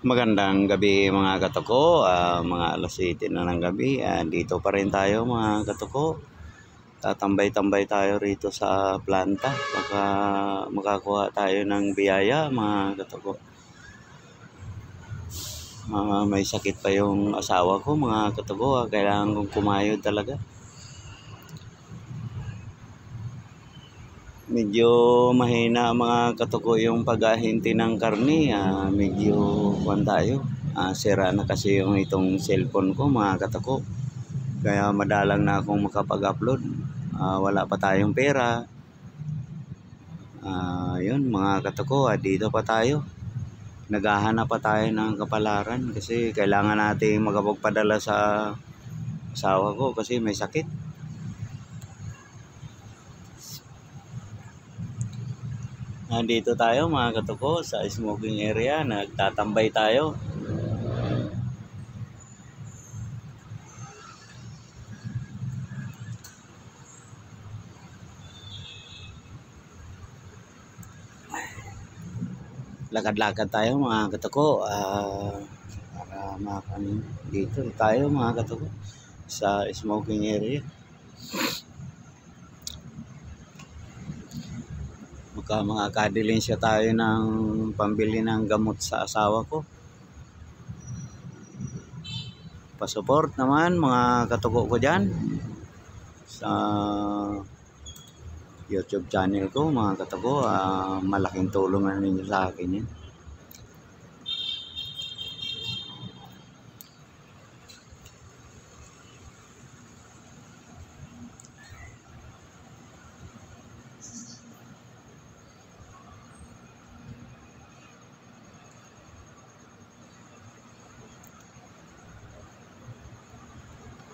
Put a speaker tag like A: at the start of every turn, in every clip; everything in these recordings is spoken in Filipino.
A: Magandang gabi mga katoko, mga alas 7 na ng gabi, dito pa rin tayo mga katoko. Tatambay-tambay tayo rito sa planta, baka makakuha tayo ng biyaya mga katoko. May sakit pa yung asawa ko mga katoko, kailangan kong kumayod talaga. Medyo mahina mga katoko yung paghahinti ng karne, medyo kuwan tayo. Sira na kasi yung itong cellphone ko mga katoko. Kaya madalang na akong makapag-upload. Wala pa tayong pera. Yun mga katoko, dito pa tayo. Naghahanap pa tayo ng kapalaran kasi kailangan natin makapagpadala sa asawa ko kasi may sakit. Dito tayo mga katoko sa smoking area, nagtatambay tayo. Lakad-lakad tayo mga katoko, para dito tayo mga katoko sa smoking area. Makakadilin siya tayo ng pambili ng gamot sa asawa ko. Pasupport naman mga katoko ko dyan sa YouTube channel ko mga katoko. Malaking tulong na ninyo sa akin yan.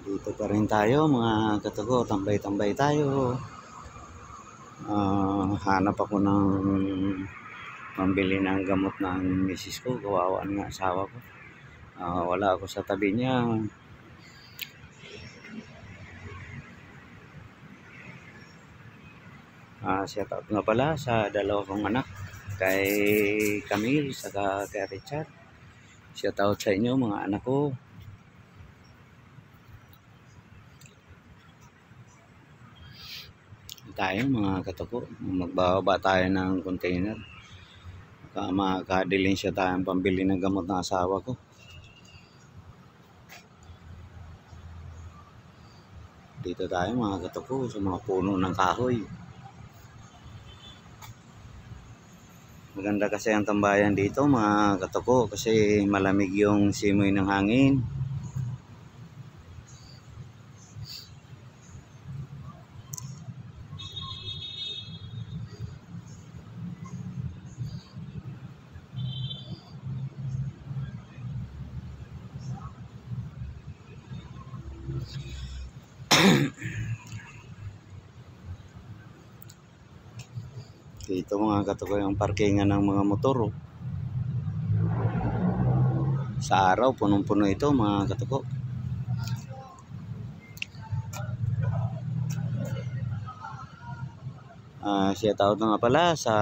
A: Dito pa rin tayo mga katoko, tambay-tambay tayo. Hanap ako ng pambili ng gamot ng misis ko, kawawa ng asawa ko. Wala ako sa tabi niya. Shout out nga pala sa dalawa kong anak, kay Camille saka kay Richard. Shout out sa inyo mga anak ko. Tayo mga katoko, magbababa tayo ng container. Makakadilin siya tayong pambili ng gamot ng asawa ko. Dito tayo mga katoko sa mga puno ng kahoy. Maganda kasi ang tambayan dito mga katoko kasi malamig yung simoy ng hangin. Dito mga katoko yung parkingan ng mga motor. Sa araw punong-puno ito mga katoko. Shout out nga pala sa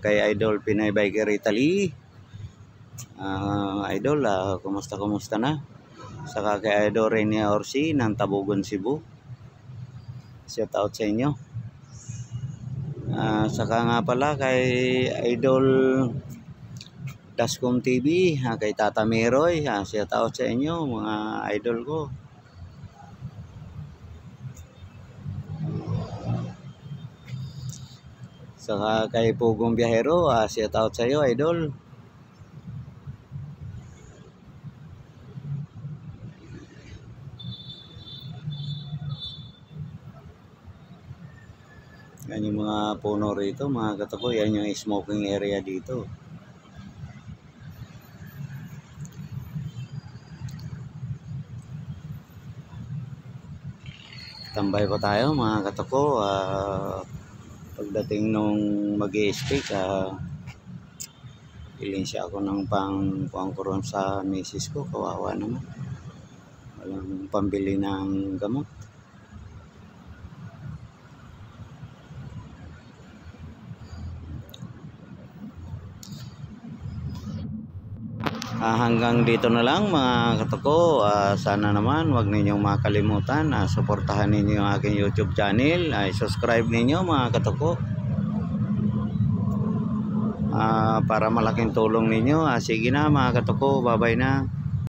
A: kay Idol Pinay Biker Italy. Idol, kumusta na? Saka kay Idol Rene Orsi ng Tabugon, Cebu. Shout out sa inyo. Saka nga pala kay Idol Dascom TV, kay Tata Meroy, shout out sa inyo mga idol ko. Saka kay Pugong Biyahero, shout out sa iyo idol. Yan yung mga puno rito mga katoko, yan yung smoking area dito. Tambay pa tayo mga katoko. Pagdating nung mag-i-speak, ilinsya ako ng pangkuron sa misis ko, kawawa naman. Walang pambili ng gamot. Hanggang dito na lang mga katuko. Sana naman wag ninyong makalimutan suportahan ninyo yung aking YouTube channel. Subscribe ninyo mga katuko. Para malaking tulong ninyo. Sige na mga katuko, bye bye na.